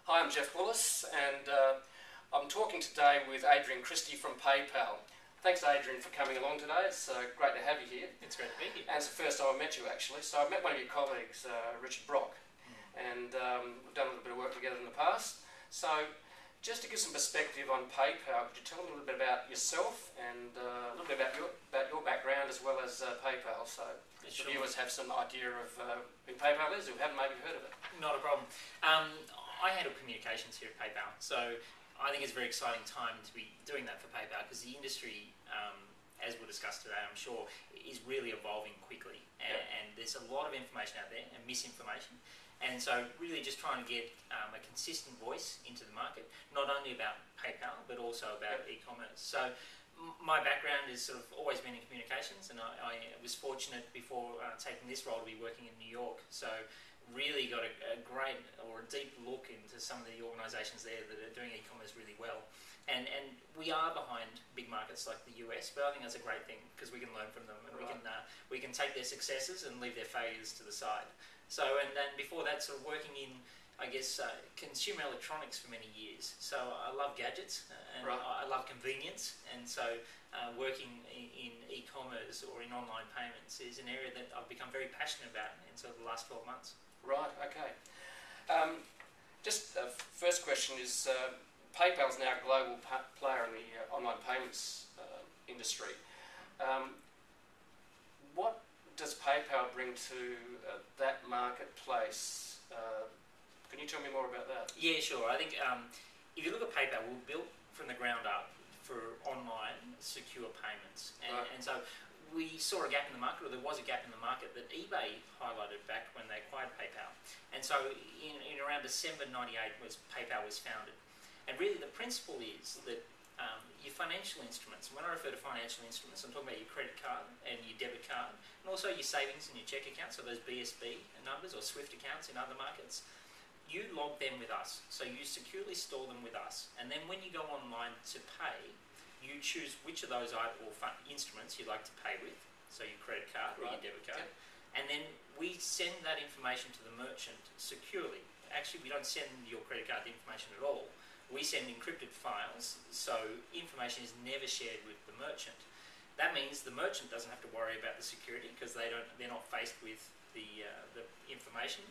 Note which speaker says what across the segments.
Speaker 1: Hi, I'm Jeff Willis, and I'm talking today with Adrian Christie from PayPal. Thanks, Adrian, for coming along today. It's great to have you here.
Speaker 2: It's great to be here.
Speaker 1: And it's the first time I met you, actually. So I met one of your colleagues, Richard Brock, and we've done a little bit of work together in the past. So just to give some perspective on PayPal, could you tell me a little bit about yourself and a little bit about your background as well as PayPal, so the viewers have some idea of who PayPal is, who haven't maybe heard of it?
Speaker 2: Not a problem. I handle communications here at PayPal, so I think it's a very exciting time to be doing that for PayPal because the industry, as we'll discuss today, I'm sure, is really evolving quickly, and there's a lot of information out there and misinformation. And so really just trying to get a consistent voice into the market, not only about PayPal, but also about e-commerce. So my background has sort of always been in communications, and I was fortunate before taking this role to be working in New York. So really got a great or a deep look into some of the organisations there that are doing e-commerce really well. And we are behind big markets like the US, but I think that's a great thing because we can learn from them, and we can take their successes and leave their failures to the side. So, and then before that, sort of working in, I guess, consumer electronics for many years. So I love gadgets, and I love convenience, and so working in e-commerce or in online payments is an area that I've become very passionate about in sort of the last 12 months.
Speaker 1: Right, okay. Just first question is, PayPal's now a global player in the online payments industry. What does PayPal bring to that marketplace? Can you tell me more about that?
Speaker 2: Yeah, sure. I think if you look at PayPal, we're built from the ground up for online secure payments, and so we saw a gap in the market, or there was a gap in the market that eBay highlighted back when they acquired PayPal. And so in around December '98 PayPal was founded. And really the principle is that your financial instruments, when I refer to financial instruments, I'm talking about your credit card and your debit card, and also your savings and your check accounts, so those BSB numbers or SWIFT accounts in other markets. You log them with us, so you securely store them with us. And then when you go online to pay, you choose which of those instruments you'd like to pay with, so your credit card or your debit card, and then we send that information to the merchant securely. Actually, we don't send your credit card information at all. We send encrypted files, so information is never shared with the merchant. That means the merchant doesn't have to worry about the security because they're not faced with the information,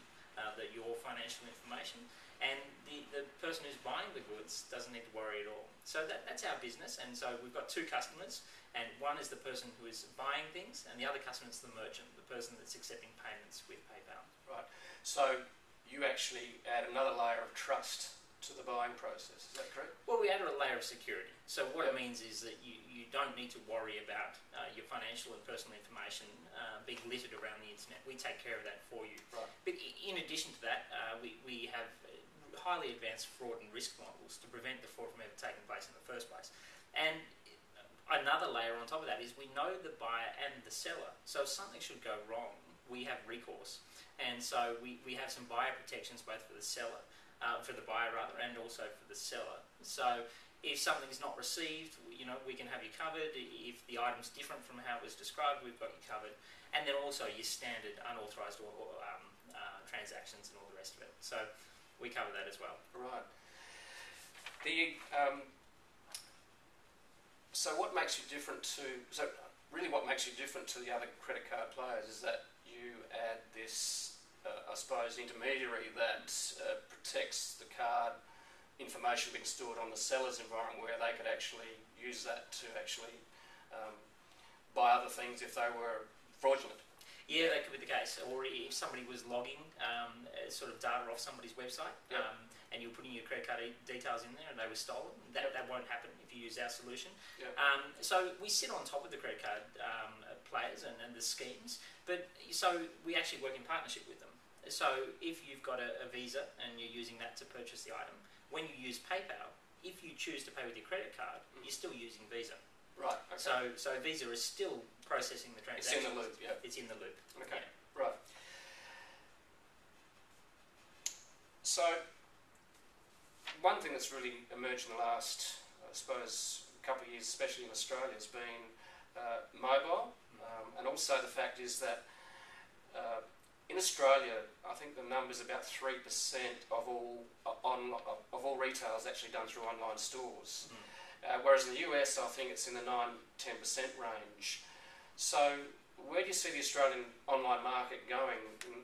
Speaker 2: your financial information, and the person who's buying the goods doesn't need to worry at all. So that's our business, and so we've got two customers, and one is the person who is buying things, and the other customer is the merchant, the person that's accepting payments with PayPal.
Speaker 1: Right. So you actually add another layer of trust to the buying process, is that correct?
Speaker 2: Well, we added a layer of security. So what it means is that you don't need to worry about your financial and personal information being littered around the internet. We take care of that for you.
Speaker 1: Right.
Speaker 2: But in addition to that, we have highly advanced fraud and risk models to prevent the fraud from ever taking place in the first place. And another layer on top of that is we know the buyer and the seller. So if something should go wrong, we have recourse. And so we have some buyer protections both for the seller, for the buyer rather, and also for the seller. So if something's not received, we can have you covered. If the item's different from how it was described, we've got you covered. And then also your standard unauthorised transactions and all the rest of it. So we cover that as well.
Speaker 1: Right. So what makes you different to the other credit card players is that you add this, I suppose, intermediary that protects the card information being stored on the seller's environment, where they could actually use that to actually buy other things if they were fraudulent.
Speaker 2: Yeah, that could be the case. Or if somebody was logging sort of data off somebody's website, and you're putting your credit card details in there and they were stolen, that won't happen if you use our solution. So we sit on top of the credit card players and the schemes, but so we actually work in partnership with them. So if you've got a Visa and you're using that to purchase the item, when you use PayPal, if you choose to pay with your credit card, you're still using Visa.
Speaker 1: Right. Okay.
Speaker 2: So Visa is still processing the transaction.
Speaker 1: It's in the loop. Yeah.
Speaker 2: It's in the loop.
Speaker 1: Okay.
Speaker 2: Yeah.
Speaker 1: Right. So one thing that's really emerged in the last, I suppose, couple of years, especially in Australia, has been mobile, and also the fact is that in Australia, I think the number's about 3% of all retail is actually done through online stores. Whereas in the US, I think it's in the 9-10% range. So where do you see the Australian online market going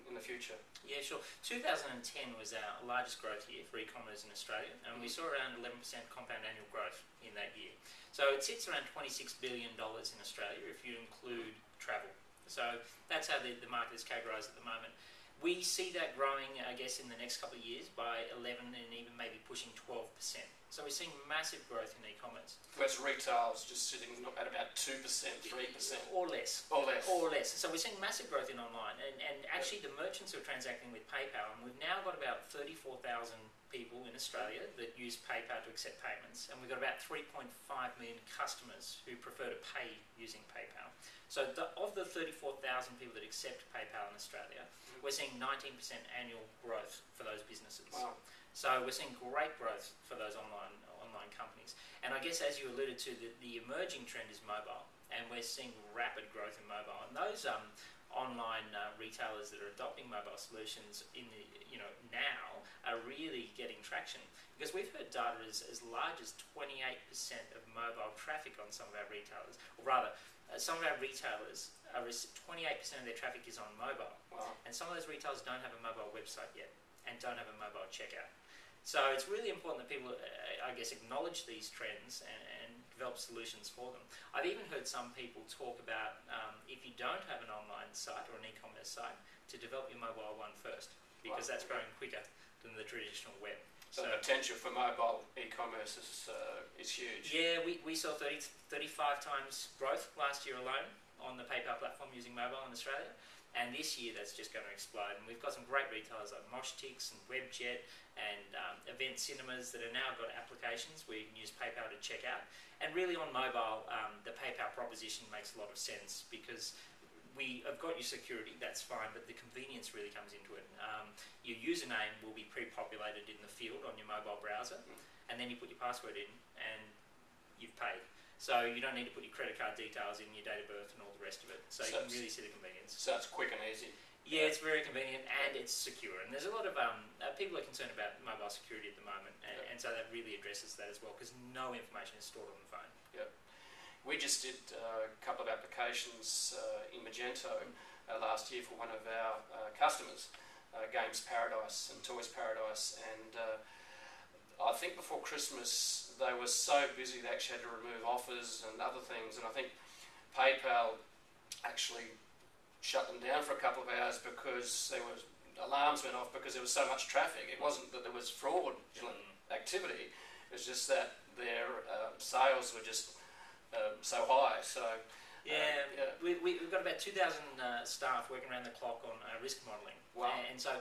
Speaker 1: in the future?
Speaker 2: Yeah, sure. 2010 was our largest growth year for e-commerce in Australia, and we saw around 11% compound annual growth in that year. So it sits around $26 billion in Australia if you include travel. So that's how the market is categorised at the moment. We see that growing, I guess, in the next couple of years by 11 and even maybe pushing 12%. So we're seeing massive growth in e-commerce.
Speaker 1: Whereas retail's just sitting at about 2%, 3%.
Speaker 2: Or less.
Speaker 1: Or less.
Speaker 2: Or less. So we're seeing massive growth in online. And actually the merchants are transacting with PayPal, and we've now got about 34,000 people in Australia that use PayPal to accept payments. And we've got about 3.5 million customers who prefer to pay using PayPal. So of the 34,000 people that accept PayPal in Australia, we're seeing 19% annual growth for those businesses.
Speaker 1: Wow.
Speaker 2: So we're seeing great growth for those online companies. And I guess as you alluded to, the emerging trend is mobile, and we're seeing rapid growth in mobile. And those online retailers that are adopting mobile solutions now are really getting traction, because we've heard data as large as 28% of mobile traffic on some of our retailers, or rather, some of our retailers, 28% of their traffic is on mobile.
Speaker 1: Wow.
Speaker 2: And some of those retailers don't have a mobile website yet and don't have a mobile checkout. So it's really important that people, I guess, acknowledge these trends and develop solutions for them. I've even heard some people talk about, if you don't have an online site or an e-commerce site, to develop your mobile one first, because that's growing quicker than the traditional web.
Speaker 1: So the potential for mobile e-commerce is huge.
Speaker 2: Yeah, we saw 35 times growth last year alone on the PayPal platform using mobile in Australia. And this year that's just going to explode. And we've got some great retailers like Moshtix and Webjet and Event Cinemas that have now got applications where you can use PayPal to check out. And really on mobile, the PayPal proposition makes a lot of sense, because we have got your security, that's fine, but the convenience really comes into it. Your username will be pre-populated in the field on your mobile browser, and then you put your password in and you've paid. So you don't need to put your credit card details in, your date of birth and all the rest of it. So you can really see the convenience.
Speaker 1: So it's quick and easy.
Speaker 2: Yeah, it's very convenient and it's secure. And there's a lot of people are concerned about mobile security at the moment, and so that really addresses that as well, because no information is stored on the phone.
Speaker 1: Yep. We just did a couple of applications in Magento last year for one of our customers, Games Paradise and Toys Paradise, and I think before Christmas they were so busy they actually had to remove offers and other things, and I think PayPal actually shut them down for a couple of hours because there was alarms went off because there was so much traffic. It wasn't that there was fraudulent activity, it was just that their sales were just so high. So
Speaker 2: we've got about 2,000 staff working around the clock on risk modelling.
Speaker 1: Wow.
Speaker 2: And so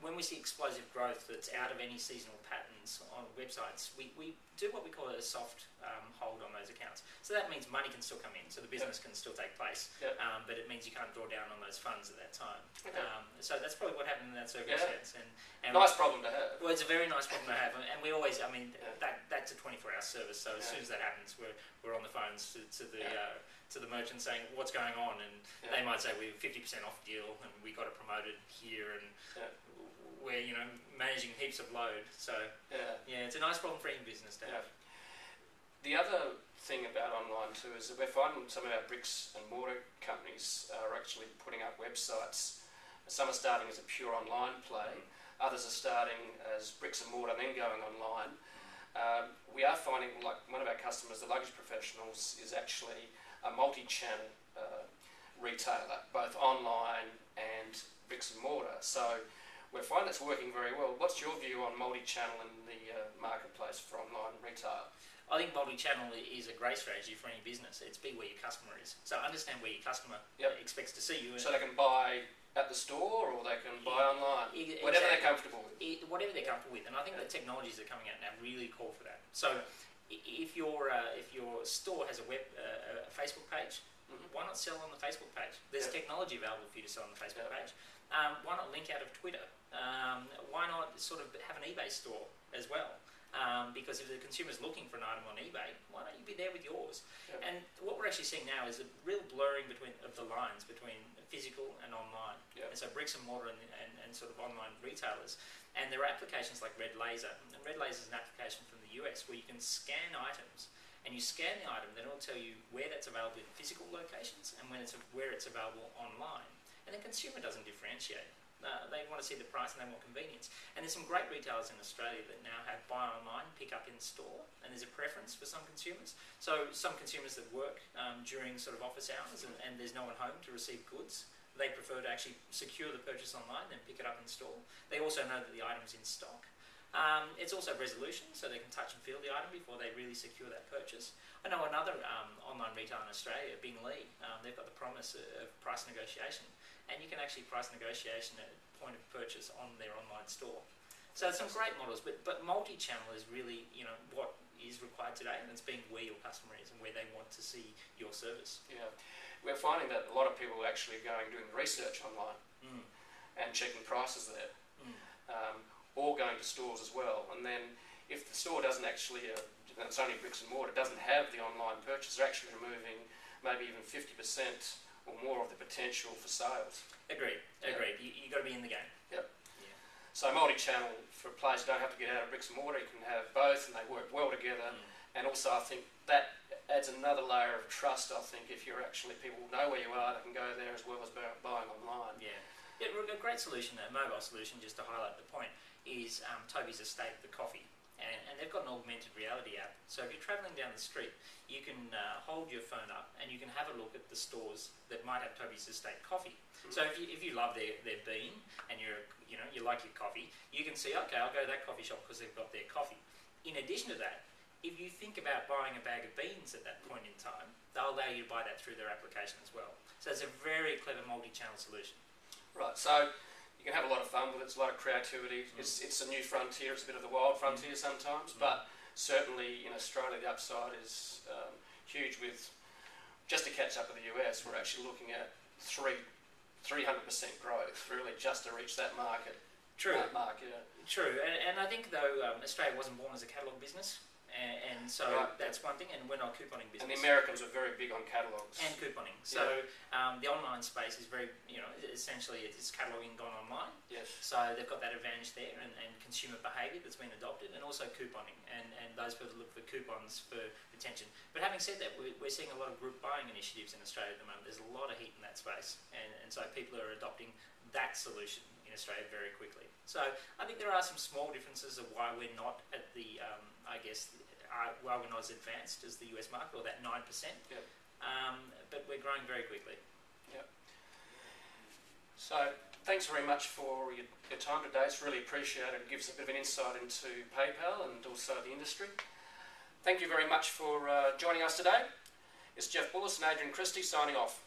Speaker 2: when we see explosive growth that's out of any seasonal patterns on websites, we do what we call a soft hold on those accounts. So that means money can still come in, so the business can still take place, but it means you can't draw down on those funds at that time.
Speaker 1: Okay.
Speaker 2: So that's probably what happened in that circumstance. And
Speaker 1: nice problem to have.
Speaker 2: Well, it's a very nice problem to have, and we always, that's a 24-hour service, so as soon as that happens, we're on the phones to the merchant saying what's going on, and they might say we're 50% off deal and we got it promoted here, and we're managing heaps of load. So it's a nice problem for any business to have.
Speaker 1: The other thing about online too is that we're finding some of our bricks and mortar companies are actually putting up websites. Some are starting as a pure online play, others are starting as bricks and mortar and then going online. We are finding, like one of our customers, the Luggage Professionals, is actually a multi-channel retailer, both online and bricks and mortar. So we're finding it's working very well. What's your view on multi-channel in the marketplace for online retail?
Speaker 2: I think multi-channel is a great strategy for any business. It's be where your customer is. So understand where your customer expects to see you.
Speaker 1: So they can buy at the store or they can buy online, whatever they're comfortable with.
Speaker 2: Whatever they're comfortable with. And I think the technologies that are coming out now really call for that. So if your store has a Facebook page, why not sell on the Facebook page? There's technology available for you to sell on the Facebook page. Why not link out of Twitter? Why not sort of have an eBay store as well? because if the consumer's looking for an item on eBay, why don't you be there with yours?
Speaker 1: Yep.
Speaker 2: And what we're actually seeing now is a real blurring of the lines between physical and online.
Speaker 1: Yep.
Speaker 2: And so bricks and mortar and sort of online retailers. And there are applications like Red Laser. And Red Laser is an application from the US where you can scan items, and you scan the item, then it'll tell you where that's available in physical locations and where it's available online. And the consumer doesn't differentiate. They want to see the price and they want convenience. And there's some great retailers in Australia that now have buy online, pick up in store, and there's a preference for some consumers. So some consumers that work during sort of office hours and there's no one home to receive goods, they prefer to actually secure the purchase online and pick it up in store. They also know that the item's in stock. It's also resolution, so they can touch and feel the item before they really secure that purchase. I know another online retailer in Australia, Bing Lee, they've got the promise of price negotiation, and you can actually price negotiation at point of purchase on their online store. So it's some great models, but multi-channel is really, what is required today, and it's being where your customer is and where they want to see your service.
Speaker 1: Yeah, we're finding that a lot of people are actually doing research online and checking prices there. Or going to stores as well, and then if the store doesn't actually, it's only bricks and mortar, doesn't have the online purchase, they're actually removing maybe even 50% or more of the potential for sales.
Speaker 2: Agreed. You've got to be in the game.
Speaker 1: Yep. Yeah. So multi-channel for players who don't have to get out of bricks and mortar, you can have both and they work well together. And also I think that adds another layer of trust, I think, if you're actually, people know where you are, they can go there as well as buying online.
Speaker 2: Yeah, a great solution, a mobile solution, just to highlight the point, is Toby's Estate, the coffee. And they've got an augmented reality app. So if you're travelling down the street, you can hold your phone up and you can have a look at the stores that might have Toby's Estate coffee. So if you love their bean and you like your coffee, you can see, okay, I'll go to that coffee shop because they've got their coffee. In addition to that, if you think about buying a bag of beans at that point in time, they'll allow you to buy that through their application as well. So it's a very clever multi-channel solution.
Speaker 1: Right, so you can have a lot of fun with it, it's a lot of creativity. It's a new frontier, it's a bit of the wild frontier sometimes, but certainly in Australia the upside is huge. With, just to catch up with the US, we're actually looking at 300% growth, really, just to reach that market.
Speaker 2: True.
Speaker 1: That mark, yeah.
Speaker 2: True, and I think though Australia wasn't born as a catalogue business. And so that's one thing, and we're not a couponing business.
Speaker 1: And the Americans were very big on catalogues.
Speaker 2: And couponing. So the online space is very, essentially it's cataloguing gone online.
Speaker 1: Yes.
Speaker 2: So they've got that advantage there, and consumer behaviour that's been adopted, and also couponing. And those people look for coupons for retention. But having said that, we're seeing a lot of group buying initiatives in Australia at the moment. There's a lot of heat in that space, and so people are adopting that solution in Australia very quickly. So I think there are some small differences of why we're not at the, why we're not as advanced as the US market, or that 9%.
Speaker 1: Yep.
Speaker 2: But we're growing very quickly.
Speaker 1: Yep. So thanks very much for your time today. It's really appreciated. It gives a bit of an insight into PayPal and also the industry. Thank you very much for joining us today. It's Jeff Bullis and Adrian Christie signing off.